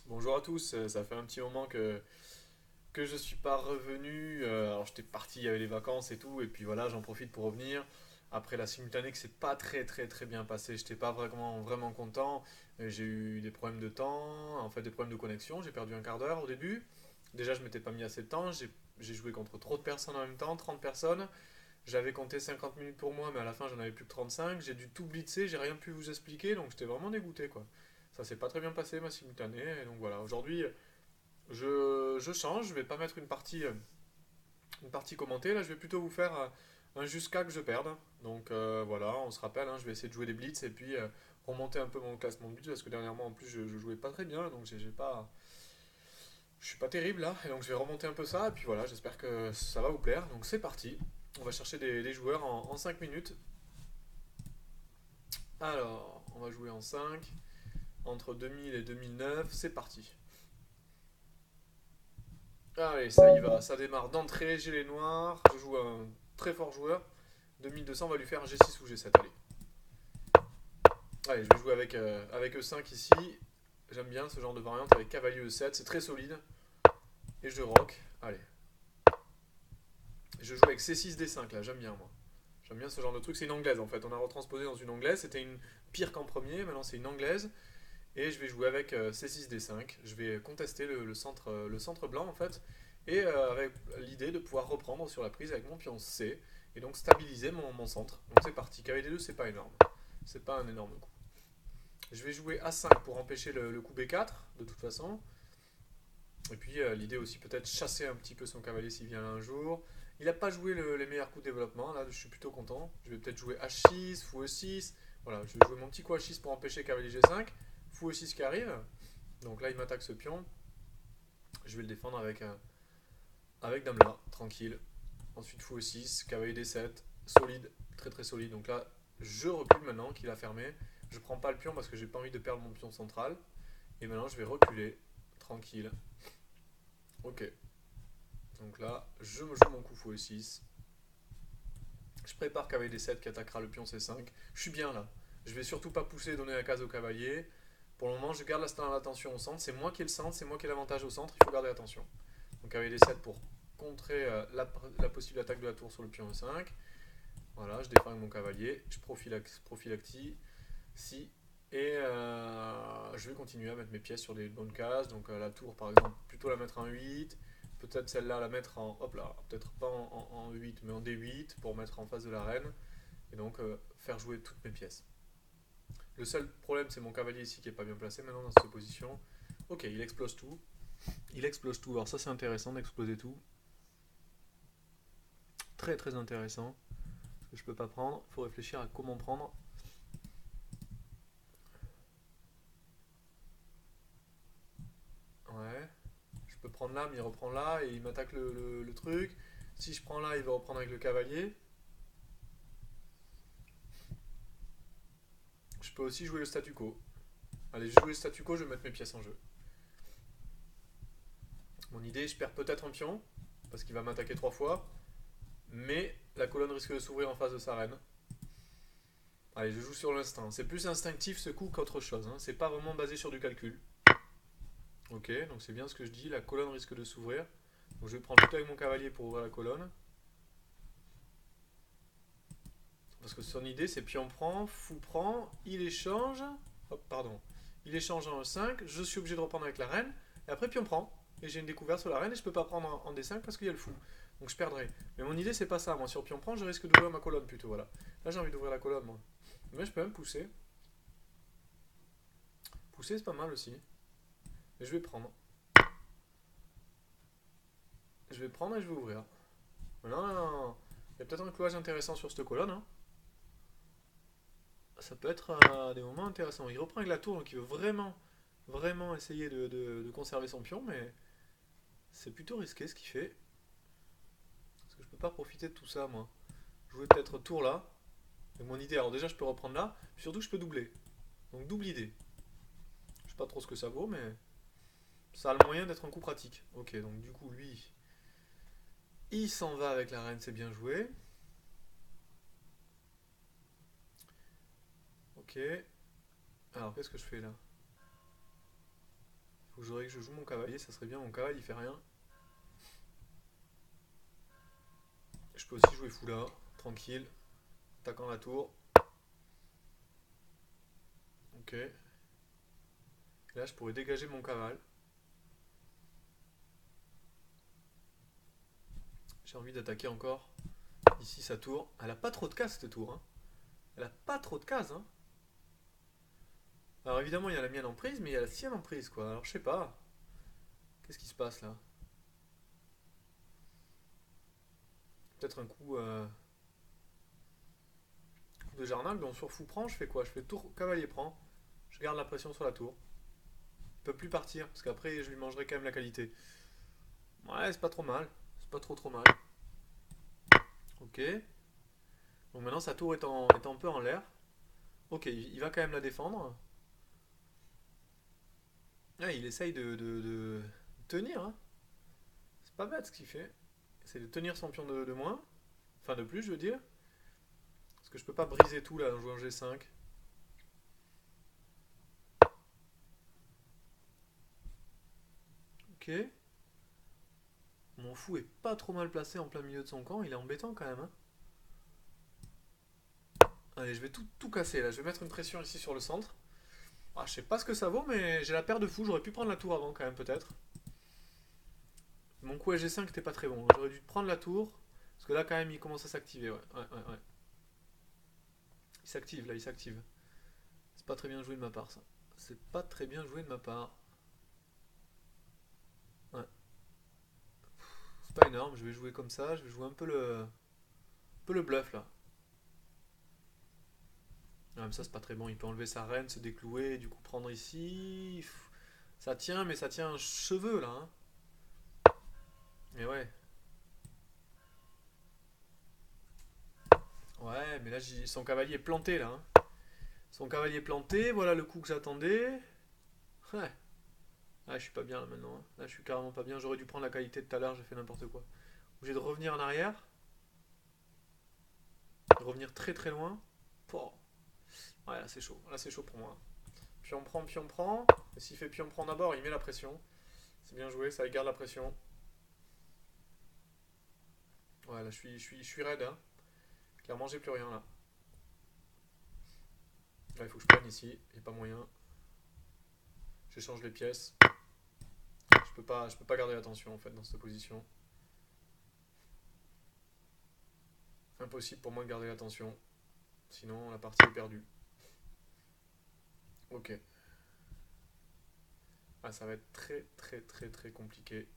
Bonjour à tous, ça fait un petit moment que je suis pas revenu. Alors j'étais parti, il y avait les vacances et tout, et puis voilà, j'en profite pour revenir. Après la simultanée que c'est pas très bien passé, j'étais pas vraiment content. J'ai eu des problèmes de temps, en fait des problèmes de connexion, j'ai perdu un quart d'heure au début. Déjà je m'étais pas mis assez de temps, j'ai joué contre trop de personnes en même temps, 30 personnes. J'avais compté 50 minutes pour moi, mais à la fin j'en avais plus que 35. J'ai dû tout blitzer, j'ai rien pu vous expliquer, donc j'étais vraiment dégoûté quoi. Ça s'est pas très bien passé ma simultanée, et donc voilà. Aujourd'hui, je change, je vais pas mettre une partie commentée, là je vais plutôt vous faire un jusqu'à que je perde. Donc voilà, on se rappelle, hein, je vais essayer de jouer des blitz et puis remonter un peu mon classement de but parce que dernièrement en plus je jouais pas très bien, donc j'ai pas, je suis pas terrible là, et donc je vais remonter un peu ça, et puis voilà, j'espère que ça va vous plaire. Donc c'est parti, on va chercher des joueurs en 5 minutes. Alors, on va jouer en 5 entre 2000 et 2009, c'est parti. Allez, ça y va, ça démarre d'entrée, j'ai les noirs, je joue un très fort joueur. 2200, on va lui faire un G6 ou G7, allez. Allez, je vais jouer avec E5 ici. J'aime bien ce genre de variante avec cavalier E7, c'est très solide. Et je rock, allez. Je joue avec C6 D5 là, j'aime bien moi. J'aime bien ce genre de truc, c'est une anglaise en fait. On a retransposé dans une anglaise, c'était une pire qu'en premier, maintenant c'est une anglaise. Et je vais jouer avec C6 D5. Je vais contester le centre blanc en fait. Et avec l'idée de pouvoir reprendre sur la prise avec mon pion C. Et donc stabiliser mon centre. Donc c'est parti. Cavalier D2, c'est pas énorme. C'est pas un énorme coup. Je vais jouer A5 pour empêcher le coup B4 de toute façon. Et puis l'idée aussi peut-être chasser un petit peu son cavalier s'il vient un jour. Il n'a pas joué les meilleurs coups de développement, là je suis plutôt content. Je vais peut-être jouer H6, fou E6. Voilà, je vais jouer mon petit coup H6 pour empêcher cavalier G5. Fou E6 qui arrive. Donc là il m'attaque ce pion. Je vais le défendre avec Dame là, tranquille. Ensuite fou E6, cavalier D7, solide, très solide. Donc là je recule maintenant qu'il a fermé. Je prends pas le pion parce que j'ai pas envie de perdre mon pion central. Et maintenant je vais reculer, tranquille. Ok. Donc là, je me joue mon coup fou E6. Je prépare cavalier D7 qui attaquera le pion C5. Je suis bien là. Je vais surtout pas pousser et donner la case au cavalier. Pour le moment, je garde l'attention au centre. C'est moi qui ai le centre, c'est moi qui ai l'avantage au centre. Il faut garder l'attention. Donc cavalier D7 pour contrer la possible attaque de la tour sur le pion E5. Voilà, je défends avec mon cavalier. Je prophylactie. Si. Et je vais continuer à mettre mes pièces sur des bonnes cases. Donc la tour, par exemple, plutôt la mettre en 8. Peut-être celle-là la mettre en. Hop là, peut-être pas en 8, mais en D8 pour mettre en face de la reine. Et donc faire jouer toutes mes pièces. Le seul problème, c'est mon cavalier ici qui est pas bien placé maintenant dans cette position. Ok, il explose tout. Il explose tout. Alors ça, c'est intéressant d'exploser tout. Très intéressant. Parce que je peux pas prendre. Il faut réfléchir à comment prendre. Ouais. Je peux prendre là, mais il reprend là et il m'attaque le truc. Si je prends là, il va reprendre avec le cavalier. Je peux aussi jouer le statu quo. Allez, je joue le statu quo, je vais mettre mes pièces en jeu. Mon idée, je perds peut-être un pion, parce qu'il va m'attaquer 3 fois, mais la colonne risque de s'ouvrir en face de sa reine. Allez, je joue sur l'instinct. C'est plus instinctif ce coup qu'autre chose. Hein. C'est pas vraiment basé sur du calcul. Ok, donc c'est bien ce que je dis. La colonne risque de s'ouvrir. Donc je vais prendre plutôt avec mon cavalier pour ouvrir la colonne. Parce que son idée, c'est pion prend, fou prend, il échange. Hop, pardon. Il échange en E5. Je suis obligé de reprendre avec la reine. Et après, pion prend. Et j'ai une découverte sur la reine et je peux pas prendre en D5 parce qu'il y a le fou. Donc je perdrai. Mais mon idée, c'est pas ça. Moi, sur pion prend, je risque d'ouvrir ma colonne plutôt. Voilà. Là, j'ai envie d'ouvrir la colonne, moi. Mais je peux même pousser. Pousser, c'est pas mal aussi. Et je vais prendre. Je vais prendre et je vais ouvrir. Maintenant, il y a peut-être un clouage intéressant sur cette colonne. Hein. Ça peut être des moments intéressants. Il reprend avec la tour, donc il veut vraiment essayer de conserver son pion, mais c'est plutôt risqué ce qu'il fait. Parce que je peux pas profiter de tout ça, moi. Jouer peut-être tour là. C'est mon idée. Alors déjà, je peux reprendre là. Surtout, je peux doubler. Donc double idée. Je sais pas trop ce que ça vaut, mais ça a le moyen d'être un coup pratique. Ok, donc du coup, lui, il s'en va avec la reine, c'est bien joué. Ok. Alors, qu'est-ce que je fais là? Faut que je joue mon cavalier, ça serait bien. Mon cavalier il fait rien. Je peux aussi jouer fou là, tranquille. Attaquant la tour. Ok. Et là je pourrais dégager mon cavale. J'ai envie d'attaquer encore. Ici sa tour. Elle a pas trop de cases cette tour. Hein. Elle a pas trop de cases. Hein. Alors évidemment il y a la mienne en prise, mais il y a la sienne en prise quoi. Alors je sais pas. Qu'est-ce qui se passe là? Peut-être un coup de Jarnac. Donc sur fou prend, je fais quoi? Je fais tour cavalier prend. Je garde la pression sur la tour. Il peut plus partir parce qu'après je lui mangerai quand même la qualité. Ouais, c'est pas trop mal. C'est pas trop trop mal. Ok. Donc maintenant sa tour est un peu en l'air. Ok, il va quand même la défendre. Ah, il essaye de tenir. Hein. C'est pas bête ce qu'il fait. Il essaye de tenir son pion de moins. Enfin de plus, je veux dire. Parce que je peux pas briser tout là en jouant G5. Ok. Mon fou est pas trop mal placé en plein milieu de son camp. Il est embêtant quand même. Hein. Allez, je vais tout casser là. Je vais mettre une pression ici sur le centre. Ah, je sais pas ce que ça vaut, mais j'ai la paire de fous. J'aurais pu prendre la tour avant quand même, peut-être. Mon coup à G5 était pas très bon. J'aurais dû prendre la tour. Parce que là, quand même, il commence à s'activer. Ouais, ouais, ouais, ouais. Il s'active là, il s'active. C'est pas très bien joué de ma part, ça. C'est pas très bien joué de ma part. Ouais. C'est pas énorme. Je vais jouer comme ça. Je vais jouer un peu le bluff là. Ah, mais ça, c'est pas très bon. Il peut enlever sa reine, se déclouer, et du coup prendre ici. Ça tient, mais ça tient un cheveu là. Hein. Et ouais. Ouais, mais là, son cavalier est planté là. Hein. Son cavalier est planté, voilà le coup que j'attendais. Ouais. Ah, je suis pas bien là maintenant. Hein. Là, je suis carrément pas bien. J'aurais dû prendre la qualité de tout à l'heure, j'ai fait n'importe quoi. Obligé de revenir en arrière. De revenir très très loin. Pouah. Ouais, là c'est chaud. Là c'est chaud pour moi. Pion prend, pion prend. Et s'il fait pion prend d'abord, il met la pression. C'est bien joué, ça garde la pression. Ouais, là je suis raide. Hein. Clairement, j'ai plus rien là. Là, il faut que je prenne ici. Il n'y a pas moyen. J'échange les pièces. Je peux pas garder l'attention en fait dans cette position. Impossible pour moi de garder l'attention. Sinon, la partie est perdue. Ok. Ah, ça va être très très très très compliqué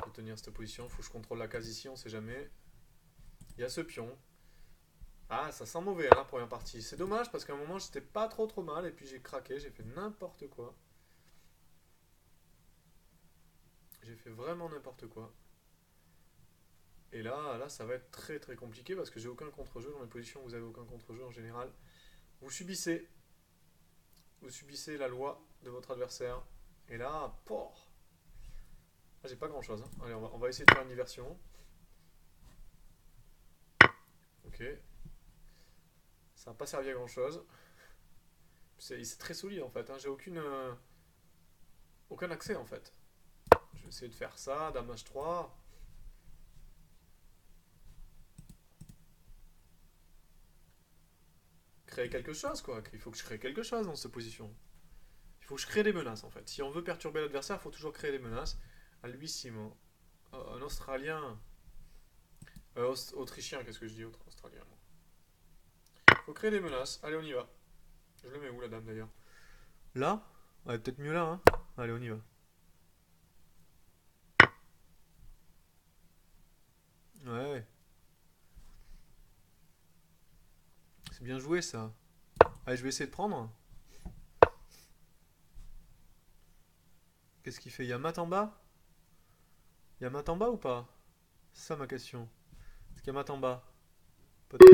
de tenir cette position. Faut que je contrôle la case ici, on sait jamais. Il y a ce pion. Ah, ça sent mauvais hein, la première partie. C'est dommage parce qu'à un moment j'étais pas trop trop mal et puis j'ai craqué, j'ai fait n'importe quoi. J'ai fait vraiment n'importe quoi. Et là, ça va être très très compliqué parce que j'ai aucun contre-jeu. Dans les positions où vous avez aucun contre-jeu en général, vous subissez. Vous subissez la loi de votre adversaire. Et là, port. Là, j'ai pas grand chose. Hein. Allez, on va essayer de faire une diversion. Ok. Ça n'a pas servi à grand chose. C'est très solide en fait. Hein. J'ai aucun accès en fait. Je vais essayer de faire ça. Dame H3. Créer quelque chose quoi. Il faut que je crée quelque chose dans cette position. Il faut que je crée des menaces en fait. Si on veut perturber l'adversaire, il faut toujours créer des menaces. À lui, Simon. Un Australien. Autrichien, qu'est-ce que je dis? Australien. Il faut créer des menaces. Allez, on y va. Je le mets où la dame d'ailleurs? Là? Ouais, peut-être mieux là, hein. Allez, on y va. Ouais, c'est bien joué ça. Allez, je vais essayer de prendre. Qu'est-ce qu'il fait? Il y a mat en bas? Il y a mat en bas ou pas? C'est ça ma question. Est-ce qu'il y a mat en bas? Peut-être.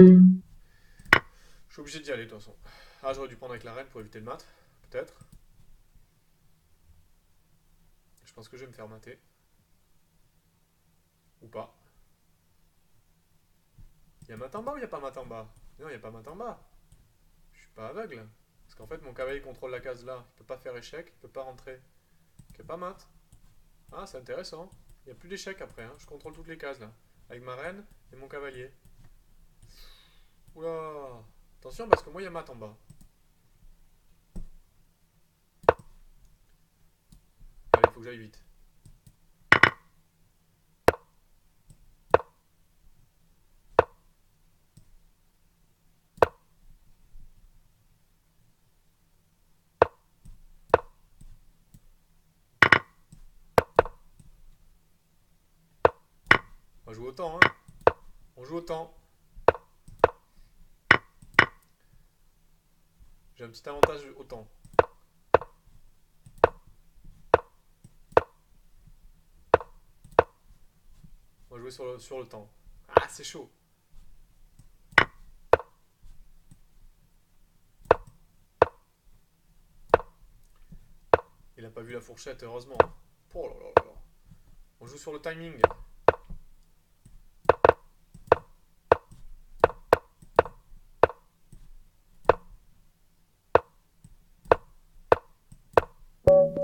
Je suis obligé d'y aller de toute façon. Ah, j'aurais dû prendre avec la reine pour éviter le mat. Peut-être. Je pense que je vais me faire mater. Ou pas. Il y a mat en bas ou il n'y a pas mat en bas? Non, il n'y a pas mat en bas. Je suis pas aveugle. Parce qu'en fait, mon cavalier contrôle la case là. Il peut pas faire échec, il peut pas rentrer. Ok, pas mat. Ah, c'est intéressant. Il n'y a plus d'échec après. Hein. Je contrôle toutes les cases là. Avec ma reine et mon cavalier. Oula. Attention parce que moi, il y a mat en bas. Allez, il faut que j'aille vite. On joue autant, hein. On joue autant. J'ai un petit avantage autant. On va jouer sur le temps. Ah, c'est chaud. Il a pas vu la fourchette, heureusement. Oh là là là. On joue sur le timing.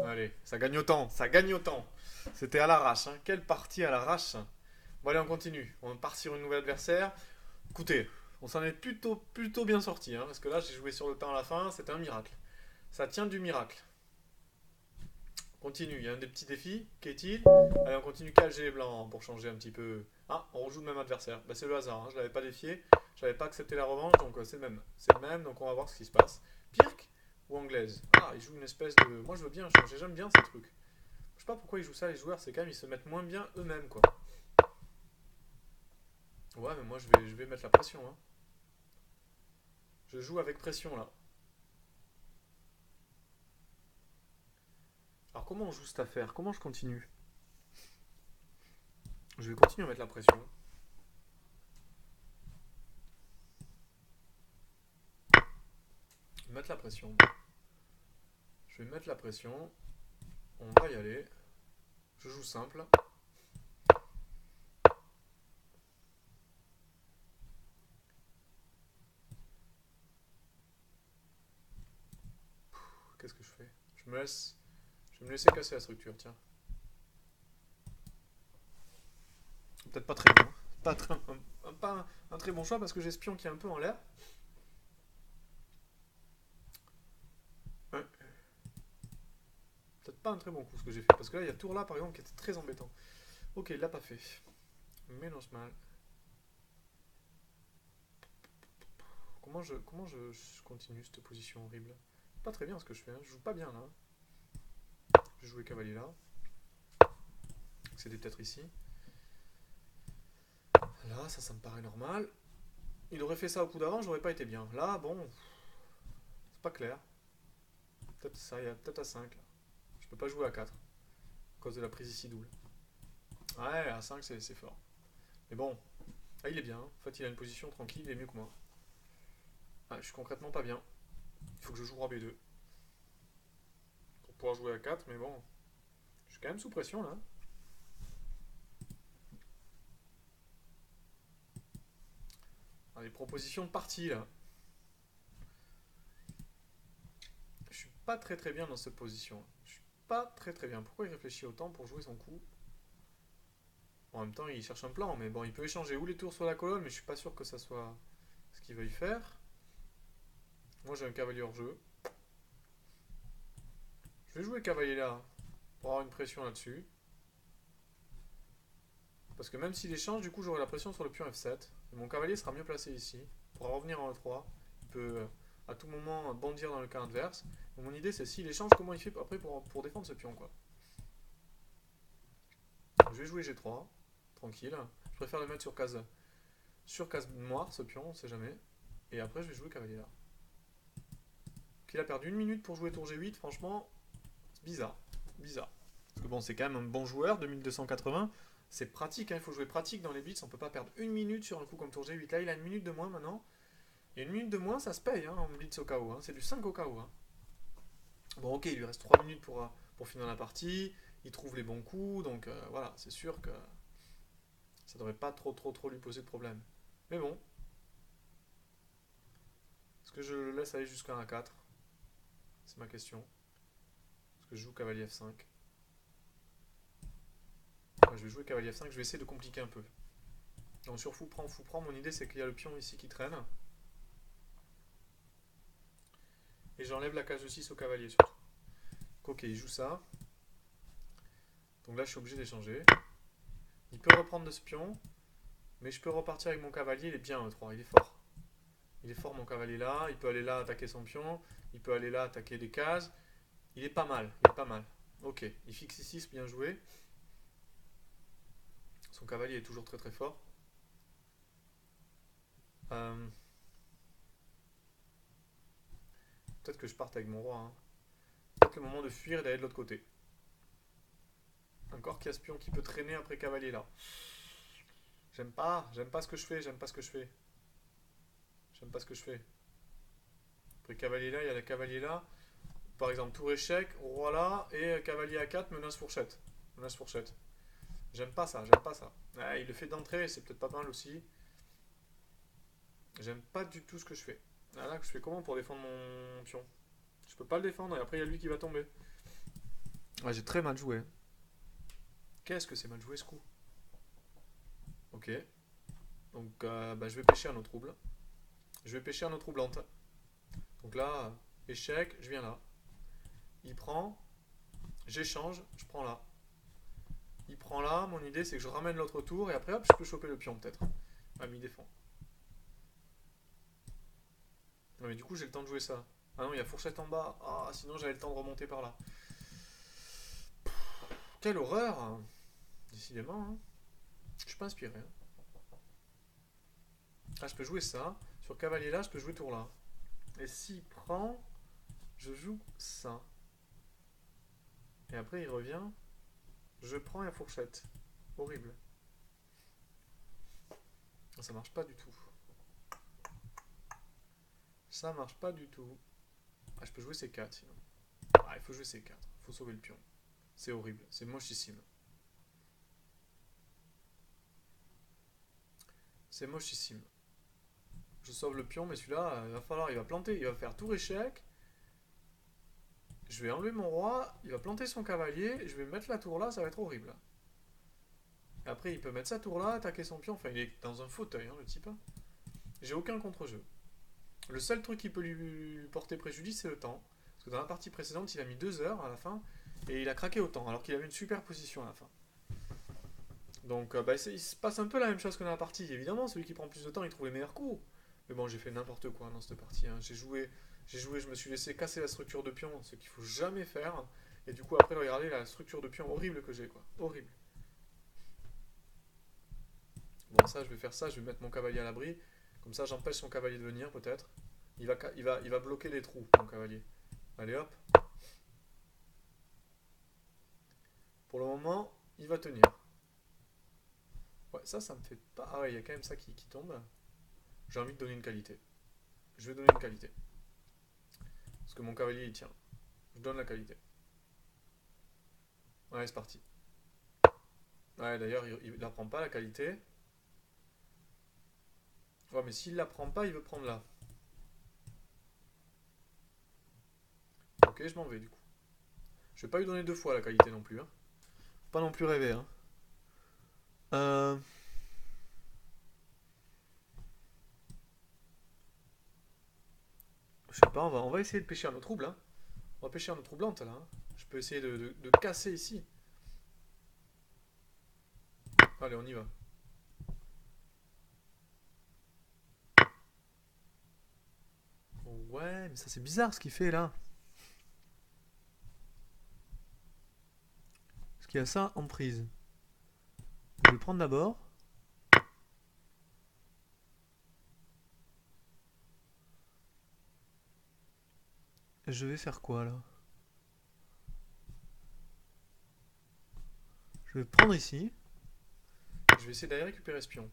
Allez, ça gagne autant, ça gagne autant. C'était à l'arrache, hein. Quelle partie à l'arrache. Bon allez, on continue. On part sur une nouvelle adversaire. Écoutez, on s'en est plutôt bien sorti, hein, parce que là j'ai joué sur le temps à la fin, c'était un miracle. Ça tient du miracle. On continue, il y a un des petits défis, qu'est-il? Allez, on continue qu'Alger les blancs pour changer un petit peu. Ah, on rejoue le même adversaire. Bah, c'est le hasard, hein. Je l'avais pas défié, je n'avais pas accepté la revanche, donc c'est le même. C'est le même, donc on va voir ce qui se passe. Pirque ou anglaise? Ah, il joue une espèce de. Moi je veux bien changer, j'aime bien ces trucs. Je sais pas pourquoi ils jouent ça, les joueurs, c'est quand même ils se mettent moins bien eux-mêmes, quoi. Ouais, mais moi je vais mettre la pression, hein. Je joue avec pression là. Alors comment on joue cette affaire? Comment je continue? Je vais continuer à mettre la pression. Mettre la pression. Je vais mettre la pression. On va y aller. Je joue simple. Qu'est-ce que je fais? Je vais me laisser casser la structure, tiens. Peut-être pas très bon. Pas un très bon choix parce que j'ai ce pion qui est un peu en l'air. Ouais. Peut-être pas un très bon coup ce que j'ai fait. Parce que là, il y a tour là par exemple qui était très embêtant. Ok, il l'a pas fait. Mélange mal. Comment je continue cette position horrible? Pas très bien ce que je fais, hein. Je joue pas bien là. Je vais jouer cavalier là. Accéder peut-être ici. Là, ça me paraît normal. Il aurait fait ça au coup d'avant, j'aurais pas été bien. Là, bon, c'est pas clair. Peut-être ça, il y a peut-être à 5 là. Je peux pas jouer à 4 à cause de la prise ici double. Ouais, à 5 c'est fort. Mais bon, ah, il est bien. En fait, il a une position tranquille, il est mieux que moi. Ah, je suis concrètement pas bien. Il faut que je joue roi B2 pour pouvoir jouer à 4, mais bon, je suis quand même sous pression là. Ah, les propositions de partie là. Je suis pas très bien dans cette position. Je suis pas très bien. Pourquoi il réfléchit autant pour jouer son coup? En même temps, il cherche un plan, mais bon, il peut échanger ou les tours sur la colonne, mais je suis pas sûr que ça soit ce qu'il veuille faire. Moi, j'ai un cavalier hors jeu. Je vais jouer cavalier là pour avoir une pression là-dessus. Parce que même s'il échange, du coup, j'aurai la pression sur le pion F7. Et mon cavalier sera mieux placé ici pour revenir en E3. Il peut à tout moment bondir dans le cas adverse. Donc, mon idée, c'est s'il échange, comment il fait après pour défendre ce pion, quoi. Je vais jouer G3, tranquille. Je préfère le mettre sur case noire, ce pion, on sait jamais. Et après, je vais jouer cavalier là. Il a perdu une minute pour jouer tour G8, franchement, c'est bizarre. Bizarre. Parce que bon, c'est quand même un bon joueur, 2280. C'est pratique, hein, il faut jouer pratique dans les blitz. On peut pas perdre une minute sur un coup comme tour G8. Là, il a une minute de moins maintenant. Et une minute de moins, ça se paye hein, en blitz au KO. Hein. C'est du 5 au KO. Hein. Bon, ok, il lui reste 3 minutes pour finir la partie. Il trouve les bons coups. Donc voilà, c'est sûr que ça devrait pas trop lui poser de problème. Mais bon. Est-ce que je le laisse aller jusqu'à un 4? C'est ma question. Parce que je joue cavalier F5. Ouais, je vais jouer cavalier F5, je vais essayer de compliquer un peu. Donc sur fou prend, mon idée c'est qu'il y a le pion ici qui traîne. Et j'enlève la cage de 6 au cavalier surtout. Ok, il joue ça. Donc là je suis obligé d'échanger. Il peut reprendre de ce pion. Mais je peux repartir avec mon cavalier, il est bien E3, il est fort. Il est fort mon cavalier là, il peut aller là attaquer son pion, il peut aller là attaquer des cases. Il est pas mal, il est pas mal. Ok, il fixe ici, bien joué. Son cavalier est toujours très très fort. Euh, Peut-être que je parte avec mon roi. Hein. Peut-être le moment de fuir et d'aller de l'autre côté. Encore qu'il y a ce pion qui peut traîner après cavalier là. J'aime pas ce que je fais, j'aime pas ce que je fais. J'aime pas ce que je fais. Après cavalier là, il y a le cavalier là. Par exemple, tour échec, roi là, et cavalier A4, menace fourchette. Menace fourchette. J'aime pas ça, j'aime pas ça. Ah, il le fait d'entrée, c'est peut-être pas mal aussi. J'aime pas du tout ce que je fais. Ah là, je fais comment pour défendre mon pion? Je peux pas le défendre et après il y a lui qui va tomber. Ouais, j'ai très mal joué. Qu'est-ce que c'est mal joué ce coup? Ok. Donc bah, je vais pêcher un eau trouble. Je vais pêcher un eau troublante. Donc là, échec, je viens là. Il prend, j'échange, je prends là. Il prend là, mon idée c'est que je ramène l'autre tour et après hop, je peux choper le pion peut-être. Ah mais il défend. Non mais du coup j'ai le temps de jouer ça. Ah non, il y a fourchette en bas. Ah, sinon j'avais le temps de remonter par là. Quelle horreur hein. Décidément, hein. Je suis pas inspiré. Hein. Ah, je peux jouer ça. Sur cavalier là, je peux jouer tour là. Et s'il prend, je joue ça. Et après il revient. Je prends la fourchette. Horrible. Ça marche pas du tout. Ça marche pas du tout. Ah, je peux jouer C4 sinon. Ah, il faut jouer C4. Il faut sauver le pion. C'est horrible. C'est mochissime. C'est mochissime. Je sauve le pion, mais celui-là, il va falloir, il va planter. Il va faire tour échec. Je vais enlever mon roi. Il va planter son cavalier. Je vais mettre la tour là. Ça va être horrible. Et après, il peut mettre sa tour là, attaquer son pion. Enfin, il est dans un fauteuil, hein, le type. J'ai aucun contre-jeu. Le seul truc qui peut lui porter préjudice, c'est le temps. Parce que dans la partie précédente, il a mis 2 heures à la fin. Et il a craqué au temps, alors qu'il avait une super position à la fin. Donc, bah, il se passe un peu la même chose que dans la partie. Évidemment, celui qui prend plus de temps, il trouve les meilleurs coups. Mais bon, j'ai fait n'importe quoi dans cette partie. Hein. J'ai joué, je me suis laissé casser la structure de pion, ce qu'il faut jamais faire. Et du coup, après, regardez la structure de pion horrible que j'ai, quoi. Horrible. Bon, ça, je vais faire ça. Je vais mettre mon cavalier à l'abri. Comme ça, j'empêche son cavalier de venir, peut-être. Il va bloquer les trous, mon cavalier. Allez, hop. Pour le moment, il va tenir. Ouais, ça me fait pas. Ah ouais, il y a quand même ça qui tombe. J'ai envie de donner une qualité. Je vais donner une qualité. Parce que mon cavalier, il tient. Je donne la qualité. Ouais, c'est parti. Ouais, d'ailleurs, il la prend pas, la qualité. Ouais, mais s'il la prend pas, il veut prendre là. Ok, je m'en vais, du coup. Je vais pas lui donner 2 fois la qualité non plus. Hein. Pas non plus rêver. Hein. Euh... Je sais pas, on va essayer de pêcher un eau trouble. Hein. On va pêcher un eau troublante, là. Hein. Je peux essayer de casser ici. Allez, on y va. Ouais, mais ça c'est bizarre ce qu'il fait là. Parce qu'il y a ça en prise. Je vais prendre d'abord. Je vais faire quoi là? Je vais prendre ici. Je vais essayer d'aller récupérer ce pion.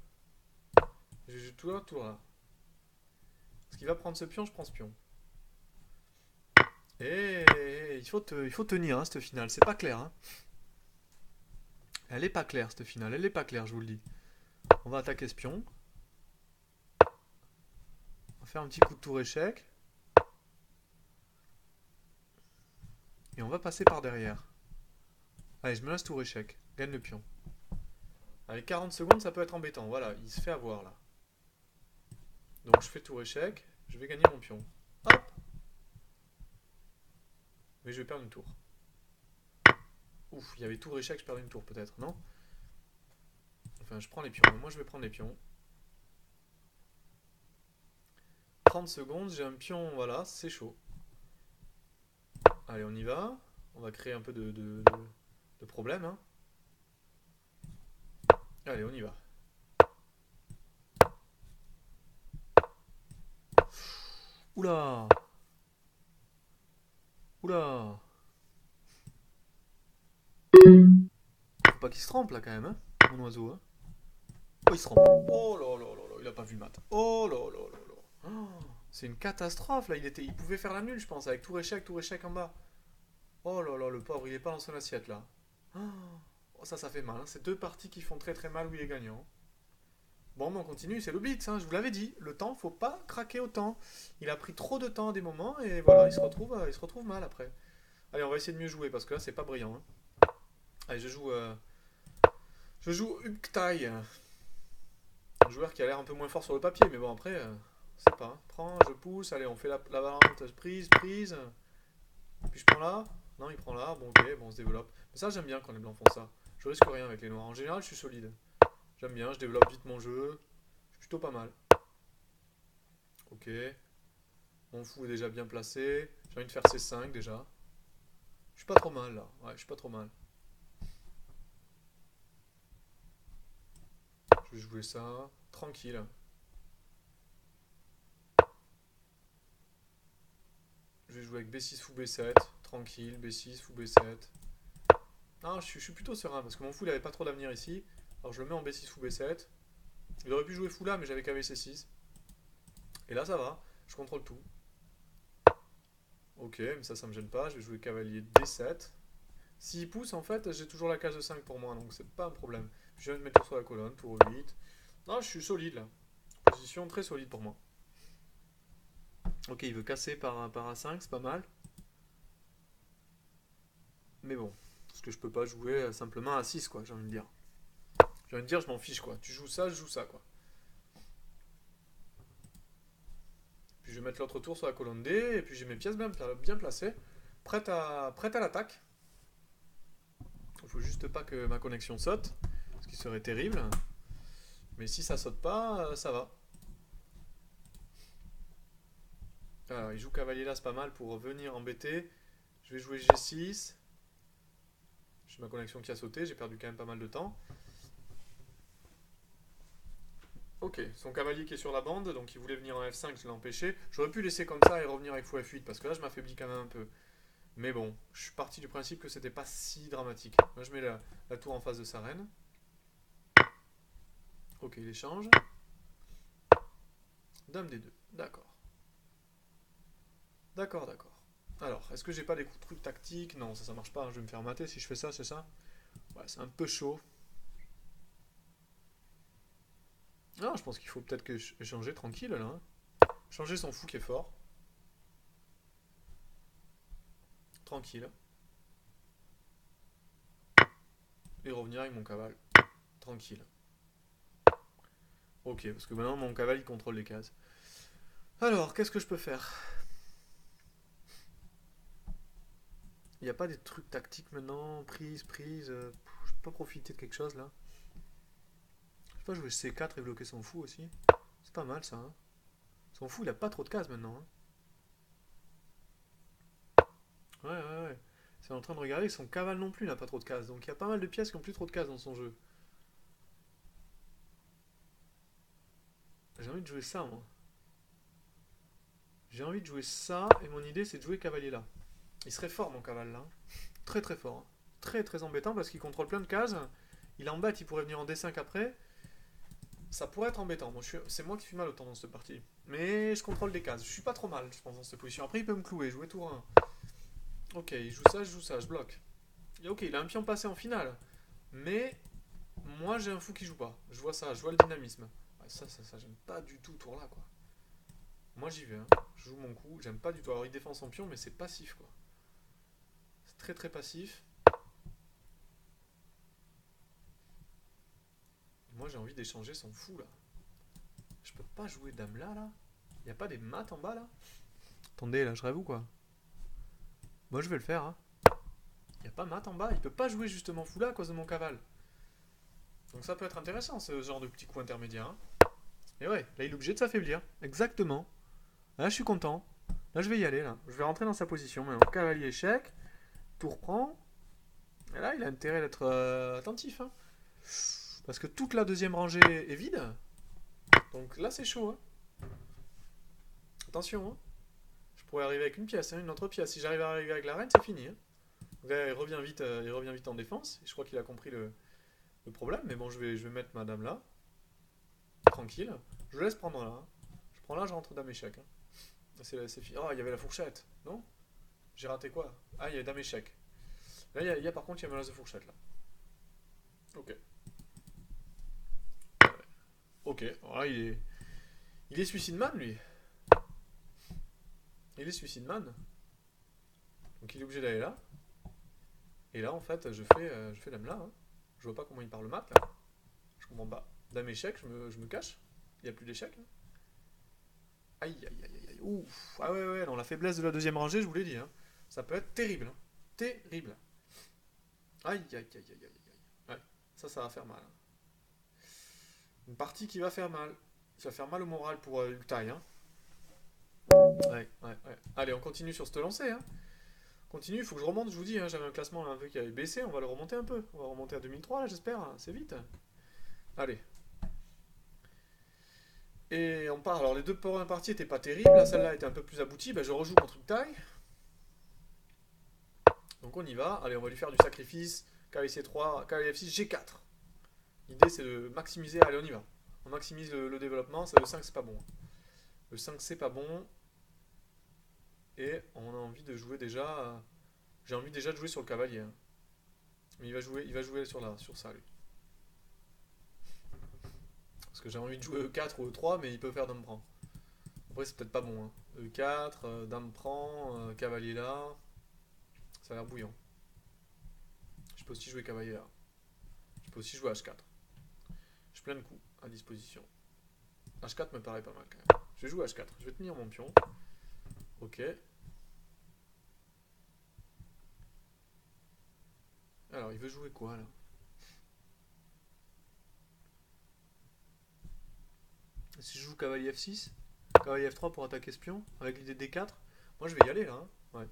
Je joue tout là, tout là. Parce qu'il va prendre ce pion, je prends ce pion. Et il faut tenir hein, cette finale, c'est pas clair. Hein. Elle est pas claire cette finale, elle est pas claire, je vous le dis. On va attaquer ce pion. On va faire un petit coup de tour échec. Et on va passer par derrière. Allez, je me laisse tour échec. Gagne le pion. Allez, 40 secondes, ça peut être embêtant. Voilà, il se fait avoir là. Donc je fais tour échec. Je vais gagner mon pion. Hop. Mais je vais perdre une tour. Ouf, il y avait tour échec, je perds une tour peut-être, non? Enfin, je prends les pions. Moi, je vais prendre les pions. 30 secondes, j'ai un pion, voilà, c'est chaud. Allez, on y va. On va créer un peu de problème. Hein. Allez, on y va. Oula! Oula! Faut pas qu'il se trempe là quand même, hein, mon oiseau. Hein. Oh, il se trempe. Oh là là là là, il a pas vu le mat. Oh là là là là. Oh, c'est une catastrophe là, il pouvait faire la nulle, je pense, avec tour échec en bas. Oh là là, le pauvre, il est pas dans son assiette là. Oh, ça fait mal. Hein. C'est deux parties qui font très très mal où il est gagnant. Bon, mais on continue, c'est le blitz, hein, je vous l'avais dit. Le temps, faut pas craquer autant. Il a pris trop de temps à des moments et voilà, il se retrouve mal après. Allez, on va essayer de mieux jouer parce que là, c'est pas brillant. Hein. Allez, je joue Uktai, un joueur qui a l'air un peu moins fort sur le papier, mais bon, après, c'est pas. Hein. Prends, je pousse, allez, on fait la variante prise, prise. Puis je prends là. Non, il prend là. Bon, ok, bon, on se développe. Mais ça, j'aime bien quand les blancs font ça. Je risque rien avec les noirs. En général, je suis solide. J'aime bien, je développe vite mon jeu. Je suis plutôt pas mal. Ok. Mon fou est déjà bien placé. J'ai envie de faire C5 déjà. Je suis pas trop mal là. Ouais, je suis pas trop mal. Je vais jouer ça. Tranquille. Je vais jouer avec B6 fou B7. Tranquille. B6 fou B7. Ah, je suis plutôt serein parce que mon fou il avait pas trop d'avenir ici. Alors je le mets en B6 fou B7. Il aurait pu jouer fou là, mais j'avais qu'à C6. Et là ça va. Je contrôle tout. Ok, mais ça me gêne pas. Je vais jouer cavalier D7. S'il pousse, en fait, j'ai toujours la case de 5 pour moi, donc c'est pas un problème. Je viens de mettre tour sur la colonne, tour 8. Non, je suis solide là. Position très solide pour moi. Ok, il veut casser par A5, c'est pas mal. Mais bon, parce que je peux pas jouer simplement à 6, quoi, j'ai envie de dire. J'ai envie de dire, je m'en fiche, quoi. Tu joues ça, je joue ça, quoi. Puis je vais mettre l'autre tour sur la colonne D, et puis j'ai mes pièces bien placées, prêtes à l'attaque. Il faut juste pas que ma connexion saute, ce qui serait terrible. Mais si ça saute pas, ça va. Alors, il joue cavalier là, c'est pas mal pour venir embêter. Je vais jouer G6. J'ai ma connexion qui a sauté, j'ai perdu quand même pas mal de temps. Ok, son cavalier qui est sur la bande, donc il voulait venir en F5, je l'ai empêché. J'aurais pu laisser comme ça et revenir avec fou F8, parce que là je m'affaiblis quand même un peu. Mais bon, je suis parti du principe que c'était pas si dramatique. Moi je mets la tour en face de sa reine. Ok, il échange. Dame D2, d'accord. D'accord, d'accord. Alors, est-ce que j'ai pas des trucs tactiques? Non, ça marche pas, hein. Je vais me faire mater si je fais ça, c'est ça? Ouais, c'est un peu chaud. Non, je pense qu'il faut peut-être que changer tranquille là. Hein. Changer son fou qui est fort. Tranquille. Et revenir avec mon cavale. Tranquille. Ok, parce que maintenant mon cavale il contrôle les cases. Alors, qu'est-ce que je peux faire? Il n'y a pas des trucs tactiques maintenant? Prise, prise. Je peux pas profiter de quelque chose là? Je peux pas jouer C4 et bloquer son fou aussi? C'est pas mal ça. Hein. Son fou il a pas trop de cases maintenant. Hein. Ouais, ouais, ouais. C'est en train de regarder, son cavale non plus n'a pas trop de cases. Donc il y a pas mal de pièces qui ont plus trop de cases dans son jeu. J'ai envie de jouer ça moi. J'ai envie de jouer ça et mon idée c'est de jouer cavalier là. Il serait fort mon cavale là. Très très fort. Hein. Très très embêtant parce qu'il contrôle plein de cases. Il embête, il pourrait venir en D5 après. Ça pourrait être embêtant. Bon, c'est moi qui suis mal autant dans cette partie. Mais je contrôle des cases. Je suis pas trop mal, je pense, dans cette position. Après, il peut me clouer, jouer tour 1. Ok, il joue ça, je bloque. Et ok, il a un pion passé en finale. Mais moi, j'ai un fou qui joue pas. Je vois ça, je vois le dynamisme. Ah, ça, j'aime pas du tout tour là, quoi. Moi, j'y vais. Hein. Je joue mon coup, j'aime pas du tout. Alors, il défend son pion, mais c'est passif, quoi. Très très passif. Moi j'ai envie d'échanger son fou là. Je peux pas jouer dame là là. Y a pas des maths en bas là? Attendez là, je rêve ou quoi? Moi je vais le faire hein. Y a pas mat en bas, il peut pas jouer justement fou là à cause de mon cavale. Donc ça peut être intéressant ce genre de petit coup intermédiaire. Hein. Et ouais, là il est obligé de s'affaiblir. Exactement. Là je suis content. Là je vais y aller là. Je vais rentrer dans sa position maintenant. Cavalier échec. Tour prend. Et là il a intérêt d'être attentif. Hein. Parce que toute la deuxième rangée est vide. Donc là c'est chaud. Hein. Attention. Hein. Je pourrais arriver avec une pièce, hein, une autre pièce. Si j'arrive à arriver avec la reine, c'est fini. Hein. Donc là, il revient vite en défense. Et je crois qu'il a compris le problème. Mais bon, je vais mettre ma dame là. Tranquille. Je laisse prendre là. Hein. Je prends là, je rentre dame échec. Hein. C'est fini. Oh, il y avait la fourchette. Non? J'ai raté quoi? Ah, il y a dame échec. Là, il y a par contre, il y a menace de fourchette là. Ok. Ok. Voilà, il est suicide man lui. Il est suicide man. Donc il est obligé d'aller là. Et là, en fait, je fais dame là. Hein. Je vois pas comment il parle mat là. Je comprends pas. Dame échec, je me cache. Il n'y a plus d'échec. Hein. Aïe, aïe, aïe, aïe. Ouf. Ah ouais, ouais, non, la faiblesse de la deuxième rangée, je vous l'ai dit. Hein. Ça peut être terrible. Hein. Terrible. Aïe, aïe, aïe, aïe, aïe, aïe. Ouais, ça va faire mal. Hein. Une partie qui va faire mal. Ça va faire mal au moral pour Ultai. Hein. Ouais, ouais, ouais. Allez, on continue sur ce lancé. Hein. Continue, il faut que je remonte, je vous dis. Hein. J'avais un classement un peu qui avait baissé. On va le remonter un peu. On va remonter à 2003, là, j'espère. Hein. C'est vite. Allez. Et on part. Alors, les deux premières parties n'étaient pas terribles. Celle-là était un peu plus aboutie. Ben, je rejoue contre Ultai. Donc, on y va. Allez, on va lui faire du sacrifice. Cavalier C3, cavalier F6, G4. L'idée, c'est de maximiser. Allez, on y va. On maximise le développement. Ça, le 5, c'est pas bon. Le 5, c'est pas bon. Et on a envie de jouer déjà. J'ai envie déjà de jouer sur le cavalier. Hein. Mais il va jouer sur ça, lui. Parce que j'ai envie de jouer E4 ou E3, mais il peut faire dame prend. Après, c'est peut-être pas bon. Hein. E4, dame prend, cavalier là. Ça a l'air bouillant. Je peux aussi jouer cavalier là. Je peux aussi jouer H4. J'ai plein de coups à disposition. H4 me paraît pas mal quand même. Je vais jouer H4. Je vais tenir mon pion. Ok. Alors, il veut jouer quoi là? Si je joue cavalier F6, cavalier F3 pour attaquer ce pion, avec l'idée D4, moi je vais y aller là. Hein. Ouais.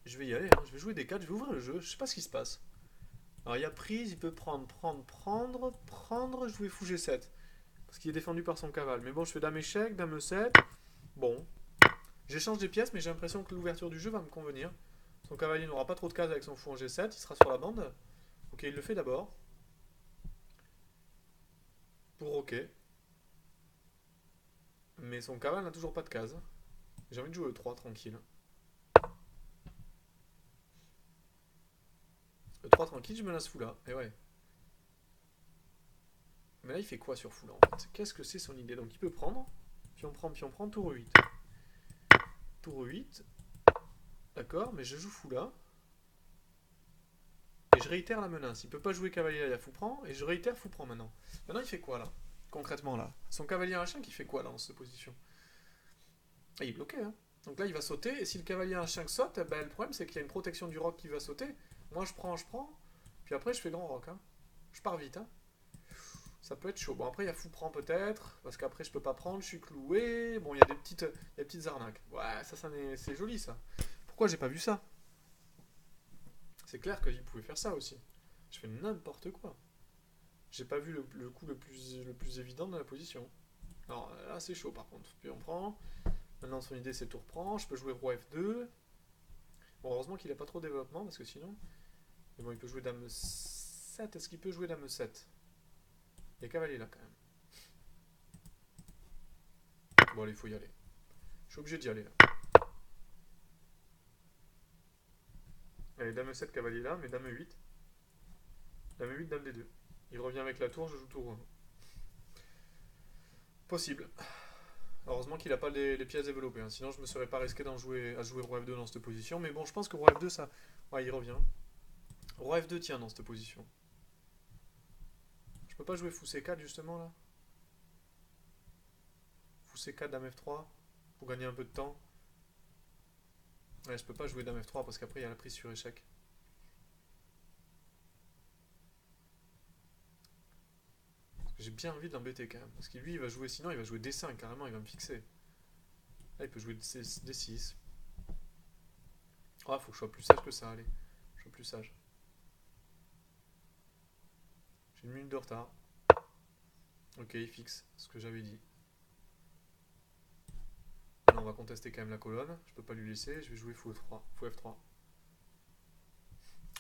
Je vais y aller, hein. Je vais jouer D4, je vais ouvrir le jeu, je sais pas ce qui se passe. Alors il y a prise, il peut prendre, jouer fou G7. Parce qu'il est défendu par son cavale. Mais bon, je fais dame échec, dame E7. Bon. J'échange des pièces, mais j'ai l'impression que l'ouverture du jeu va me convenir. Son cavalier n'aura pas trop de cases avec son fou en G7, il sera sur la bande. Ok, il le fait d'abord. Pour ok. Mais son cavale n'a toujours pas de cases. J'ai envie de jouer E3 tranquille. E3 tranquille, je menace fou là. Et ouais. Mais là, il fait quoi sur fou là en fait? Qu'est-ce que c'est son idée? Donc il peut prendre. Pion prend, tour E8. Tour E8. D'accord, mais je joue fou là. Et je réitère la menace. Il peut pas jouer cavalier là, il y a fou prend. Et je réitère fou prend maintenant. Maintenant, il fait quoi là? Concrètement là. Son cavalier H5, il fait quoi là dans cette position? Ah, il est bloqué, hein. Donc là, il va sauter. Et si le cavalier H5 saute, ben, le problème c'est qu'il y a une protection du roc qui va sauter. Moi, je prends. Puis après, je fais grand roc. Hein. Je pars vite. Hein. Ça peut être chaud. Bon, après, il y a fou prend peut-être. Parce qu'après, je peux pas prendre. Je suis cloué. Bon, il y a des petites arnaques. Ouais, c'est joli ça. Pourquoi j'ai pas vu ça? C'est clair qu'il pouvait faire ça aussi. Je fais n'importe quoi. J'ai pas vu le coup le plus évident de la position. Alors là, c'est chaud par contre. Puis on prend. Maintenant, son idée, c'est tour prend. Je peux jouer roi F2. Bon, heureusement qu'il a pas trop de développement parce que sinon. Mais bon, il peut jouer dame 7. Est-ce qu'il peut jouer dame 7? Il y a cavalier là quand même. Bon, allez, il faut y aller. Je suis obligé d'y aller là. Allez, dame 7, cavalier là, mais dame 8. Dame 8, dame D2. Il revient avec la tour, je joue tour 1. Possible. Heureusement qu'il a pas les pièces développées, hein. Sinon je me serais pas risqué à jouer roi F2 dans cette position. Mais bon, je pense que roi F2, ça... Ouais, il revient. Roi F2 tient dans cette position. Je peux pas jouer fou C4 justement là. Fou C4, dame F3 pour gagner un peu de temps. Ouais, je peux pas jouer dame F3 parce qu'après il y a la prise sur échec. J'ai bien envie de l'embêter quand même. Parce que lui il va jouer, sinon il va jouer D5 carrément, il va me fixer. Là il peut jouer D6. Ah, faut que je sois plus sage que ça, allez. Je sois plus sage. J'ai une minute de retard. Ok, il fixe ce que j'avais dit. Là, on va contester quand même la colonne. Je peux pas lui laisser. Je vais jouer fou F3. Fou F3.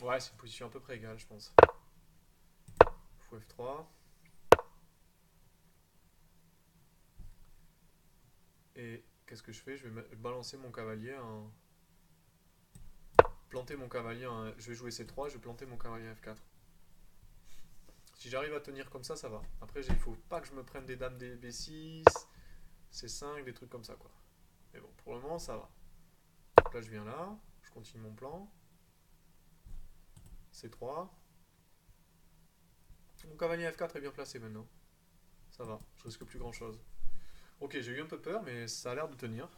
Ouais, c'est une position à peu près égale, je pense. Fou F3. Et qu'est-ce que je fais? Je vais balancer mon cavalier en... Planter mon cavalier en... Je vais jouer C3, je vais planter mon cavalier F4. Si j'arrive à tenir comme ça va. Après, il faut pas que je me prenne des dames des B6, C5, des trucs comme ça, quoi. Mais bon, pour le moment, ça va. Donc là, je viens là. Je continue mon plan. C3. Mon cavalier F4 est bien placé maintenant. Ça va, je risque plus grand chose. Ok, j'ai eu un peu peur, mais ça a l'air de tenir.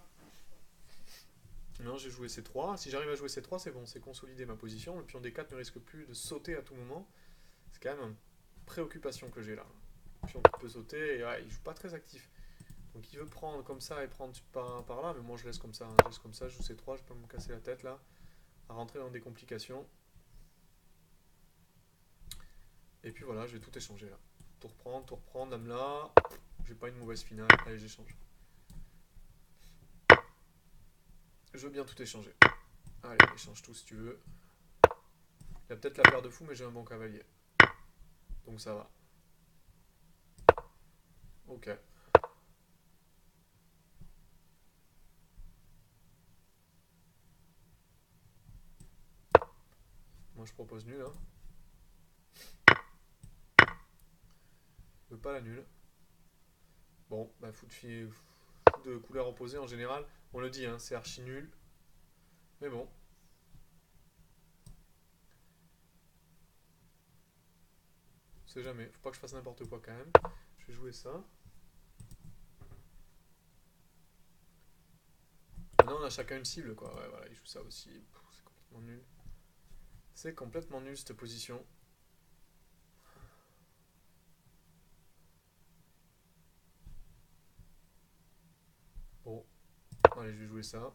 Non, j'ai joué C3. Si j'arrive à jouer C3, c'est bon, c'est consolider ma position. Le pion D4 ne risque plus de sauter à tout moment. C'est quand même une préoccupation que j'ai là. Le pion qui peut sauter, et ouais, il joue pas très actif. Donc il veut prendre comme ça et prendre par là, mais moi je laisse comme ça. Hein. Je laisse comme ça, je joue C3, je peux me casser la tête là, à rentrer dans des complications. Et puis voilà, je vais tout échanger là. Tout reprendre, dame là. J'ai pas une mauvaise finale. Allez, j'échange. Je veux bien tout échanger. Allez, échange tout si tu veux. Il a peut-être la paire de fous, mais j'ai un bon cavalier. Donc ça va. Ok. Moi je propose nul. Hein. Je veux pas la nulle. Bon, bah fou de couleur opposée en général. On le dit, hein, c'est archi nul. Mais bon. On sait jamais. Faut pas que je fasse n'importe quoi quand même. Je vais jouer ça. Maintenant on a chacun une cible quoi. Ouais, voilà, il joue ça aussi. C'est complètement nul. C'est complètement nul cette position. Bon. Allez, je vais jouer ça.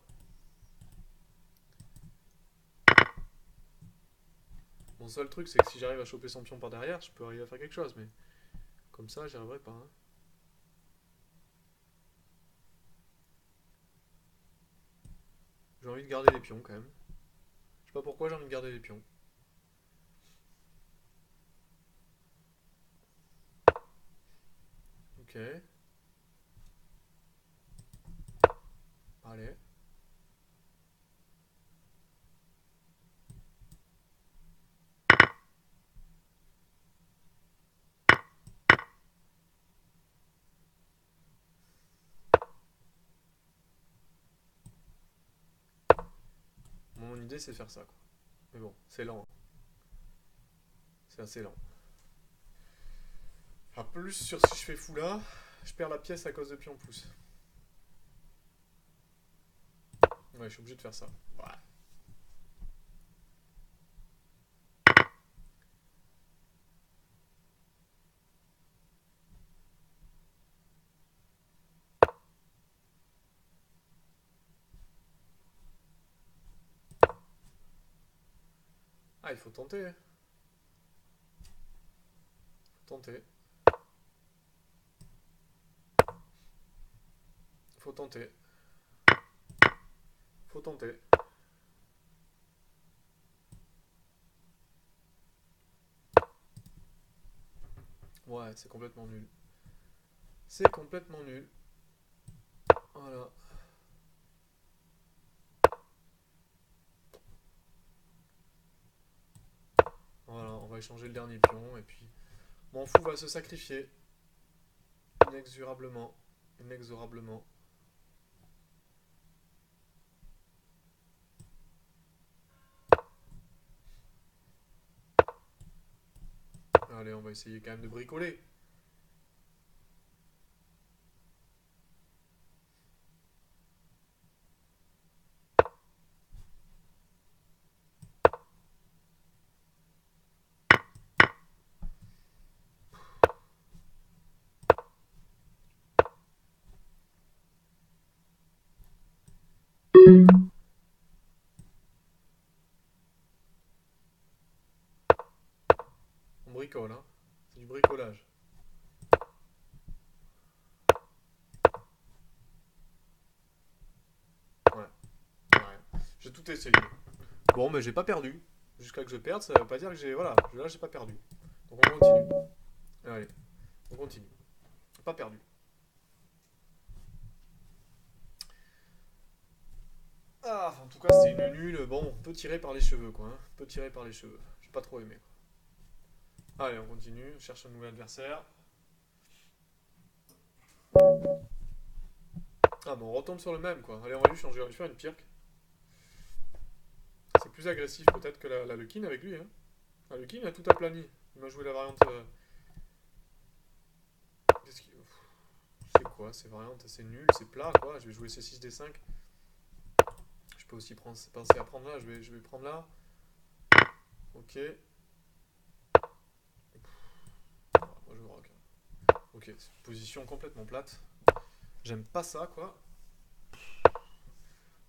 Mon seul truc, c'est que si j'arrive à choper son pion par derrière, je peux arriver à faire quelque chose, mais comme ça, j'y arriverai pas. Hein. J'ai envie de garder les pions quand même. Je sais pas pourquoi j'ai envie de garder les pions. Ok. Allez. Mon idée, c'est de faire ça, quoi. Mais bon, c'est lent. Hein. C'est assez lent. A plus sur si je fais fou là, je perds la pièce à cause de pion pouce. Ouais, je suis obligé de faire ça. Ouais. Ah, il faut tenter. Faut tenter. Faut tenter. Faut tenter. Ouais, c'est complètement nul. C'est complètement nul. Voilà. Voilà, on va échanger le dernier pion et puis mon fou va se sacrifier. Inexorablement. Inexorablement. Allez, on va essayer quand même de bricoler. On bricole, hein. C'est du bricolage. Ouais, ouais. J'ai tout essayé. Bon, mais j'ai pas perdu. Jusqu'à que je perde, ça veut pas dire que j'ai. Voilà, là j'ai pas perdu. Donc on continue. Allez, on continue. Pas perdu. Ah, en tout cas, c'était une nulle. Bon, on peut tirer par les cheveux, quoi. Hein. On peut tirer par les cheveux. J'ai pas trop aimé, quoi. Allez, on continue. On cherche un nouvel adversaire. Ah, bon, on retombe sur le même, quoi. Allez, on va lui changer. On va lui faire une pirque. C'est plus agressif, peut-être, que la Lukin avec lui, hein. La Lukin a tout aplani. Il m'a joué la variante. Qu'est-ce qu'il- C'est quoi ces variantes? C'est nul, c'est plat, quoi. Je vais jouer C6D5. Je peux aussi penser à prendre là. Je vais prendre là. Ok. Moi, je rock. Ok, c'est une position complètement plate. J'aime pas ça, quoi.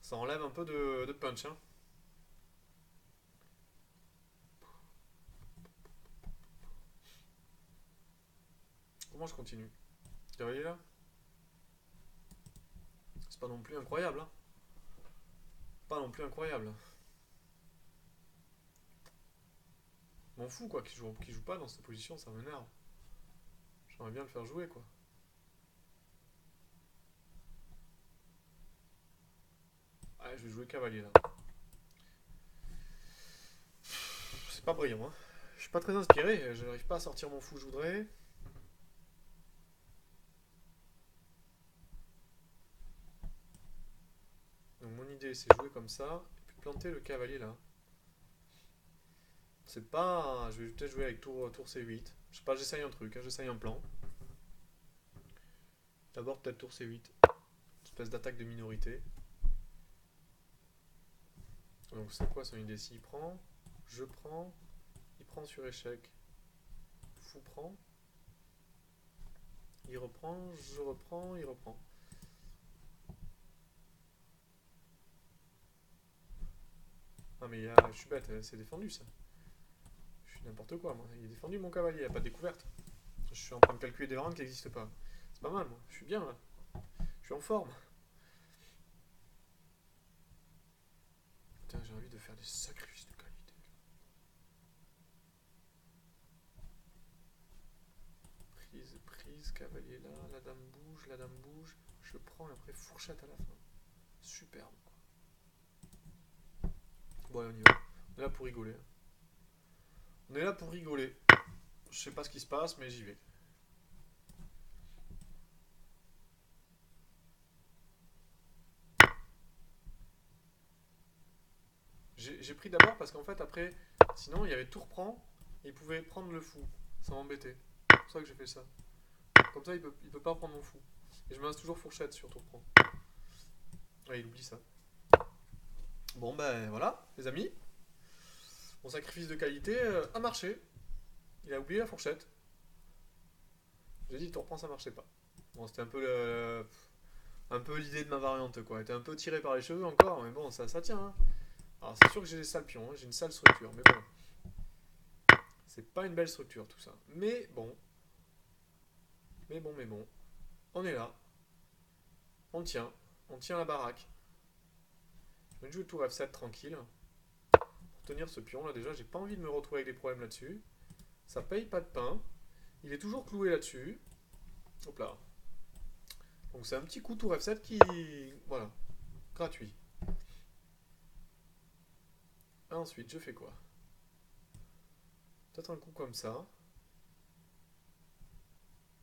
Ça enlève un peu de punch, hein. Comment je continue? Cavalier là? C'est pas non plus incroyable, hein. Pas non plus incroyable. M'en fous, quoi, qu'il joue pas dans cette position, ça m'énerve. J'aimerais bien le faire jouer, quoi. Allez, je vais jouer cavalier là. C'est pas brillant, hein. Je suis pas très inspiré, j'arrive pas à sortir mon fou, je voudrais. Donc mon idée c'est jouer comme ça, et puis planter le cavalier là. C'est pas. Je vais peut-être jouer avec tour C8. Je sais pas, j'essaye un truc, hein, j'essaye un plan. D'abord peut-être tour C8. Espèce d'attaque de minorité. Donc c'est quoi son idée? S'il prend, je prends, il prend sur échec. Fou prend, il reprend, je reprends, il reprend. Ah mais je suis bête, c'est défendu ça. Je suis n'importe quoi moi. Il est défendu mon cavalier, il n'y a pas de découverte. Je suis en train de calculer des variantes qui n'existent pas. C'est pas mal moi, je suis bien là. Je suis en forme. Putain, j'ai envie de faire des sacrifices de qualité. Prise, prise, cavalier là, la dame bouge, je prends et après fourchette à la fin. Superbe. Bon allez, on y va. On est là pour rigoler. On est là pour rigoler. Je sais pas ce qui se passe, mais j'y vais. J'ai pris d'abord parce qu'en fait après, sinon il y avait tout reprend, et il pouvait prendre le fou. Ça m'embêtait. C'est pour ça que j'ai fait ça. Comme ça il peut pas prendre mon fou. Et je me laisse toujours fourchette sur tout reprend. Ouais, il oublie ça. Bon ben voilà, les amis. Mon sacrifice de qualité a marché. Il a oublié la fourchette. J'ai dit, tout reprend, ça marchait pas. Bon, c'était un peu l'idée de ma variante, quoi. Elle était un peu tirée par les cheveux encore, mais bon, ça tient. Hein. Alors, c'est sûr que j'ai des sales pions, hein, j'ai une sale structure, mais bon. C'est pas une belle structure, tout ça. Mais bon. Mais bon, mais bon. On est là. On tient. On tient la baraque. Je vais jouer le tour F7 tranquille. Pour tenir ce pion, là, déjà, j'ai pas envie de me retrouver avec des problèmes là-dessus. Ça paye pas de pain. Il est toujours cloué là-dessus. Hop là. Donc c'est un petit coup tour F7 qui... Voilà. Gratuit. Ensuite, je fais quoi? Peut-être un coup comme ça.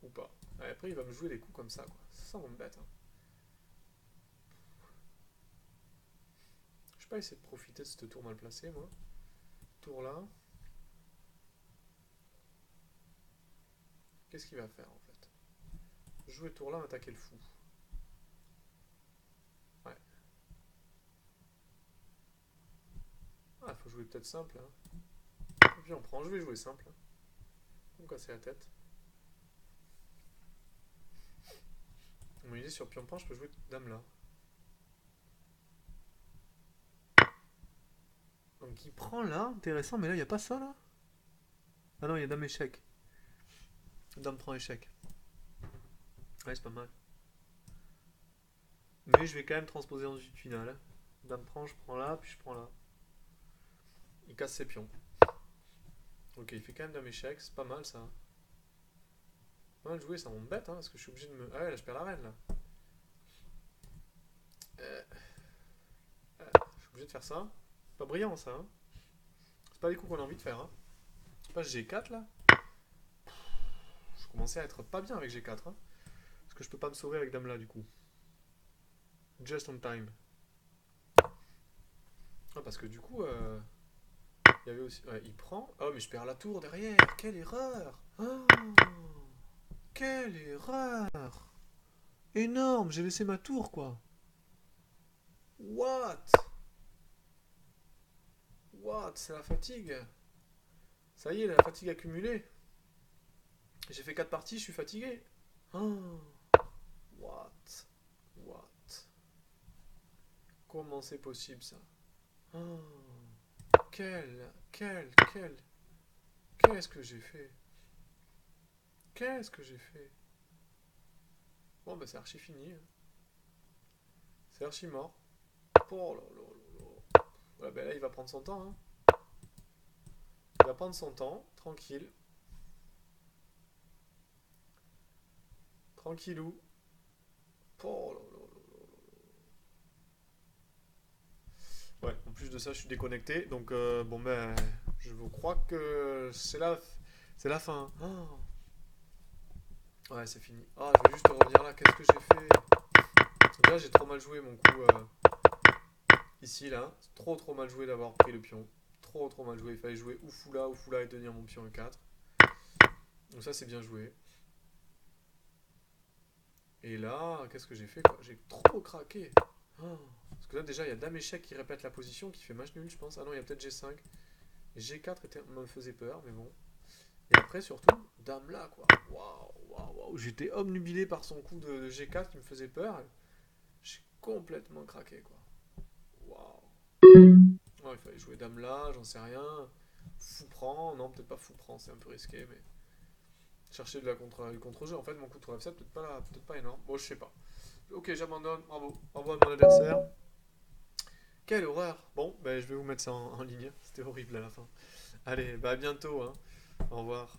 Ou pas. Ouais, après, il va me jouer des coups comme ça, quoi. Ça m'embête. Hein. Je vais pas essayer de profiter de ce tour mal placé, moi. Tour là. Qu'est-ce qu'il va faire en fait? Jouer tour là, attaquer le fou. Ouais. Ah, faut jouer peut-être simple. Hein. Et puis on prend, je vais jouer simple. Pour me casser la tête. Mon idée sur pion-pan, je peux jouer dame là. Donc il prend là, intéressant, mais là il n'y a pas ça là. Ah non, il y a dame échec. Dame prend échec. Ouais, c'est pas mal. Mais je vais quand même transposer en suite finale. Dame prend, je prends là, puis je prends là. Il casse ses pions. Ok, il fait quand même dame échec, c'est pas mal ça. Pas mal joué, ça m'embête, hein, parce que je suis obligé de me. Ah ouais, là je perds la reine là. Euh, je suis obligé de faire ça. C'est pas brillant ça, hein. C'est pas les coups qu'on a envie de faire, hein. Pas G4 là. Je commençais à être pas bien avec G4, hein. Parce que je peux pas me sauver avec dame là du coup. Just on time. Ah, parce que du coup, il y avait aussi. Ouais, il prend. Oh, mais je perds la tour derrière. Quelle erreur! Oh, quelle erreur! Énorme, j'ai laissé ma tour quoi. What? What? C'est la fatigue. Ça y est, la fatigue accumulée. J'ai fait 4 parties, je suis fatigué. Oh, what? What? Comment c'est possible ça? Oh, quel. Qu'est-ce que j'ai fait? Qu'est-ce que j'ai fait? Bon, bah c'est archi fini, hein. C'est archi mort. Oh là là là là. Voilà, bah là il va prendre son temps, hein. Il va prendre son temps, tranquille. Tranquillou. Oh là là là là. Ouais, en plus de ça, je suis déconnecté. Donc, bon, ben, je vous crois que c'est la fin. Oh. Ouais, c'est fini. Ah, je vais juste revenir là. Qu'est-ce que j'ai fait? Déjà, j'ai trop mal joué mon coup ici, là. C'est trop mal joué d'avoir pris le pion. Trop mal joué. Il fallait jouer ou Fula et tenir mon pion E4. Donc, ça, c'est bien joué. Et là, qu'est-ce que j'ai fait quoi? J'ai trop craqué. Oh. Parce que là, déjà, il y a Dame Échec qui répète la position, qui fait match nul, je pense. Ah non, il y a peut-être G5. G4 me faisait peur, mais bon. Et après, surtout, Dame là, quoi. Waouh. J'étais obnubilé par son coup de G4 qui me faisait peur. J'ai complètement craqué, quoi. Waouh. Ouais, il fallait jouer Dame là, j'en sais rien. Fou prend, non, peut-être pas fou prend, c'est un peu risqué, mais. Chercher de la du contre-jeu. En fait, mon coup de tour F7, peut-être pas énorme. Bon, je sais pas. Ok, j'abandonne, bravo. Au revoir à mon adversaire. Quelle horreur. Bon, ben, je vais vous mettre ça en ligne. C'était horrible à la fin. Allez, bah à bientôt, hein. Au revoir.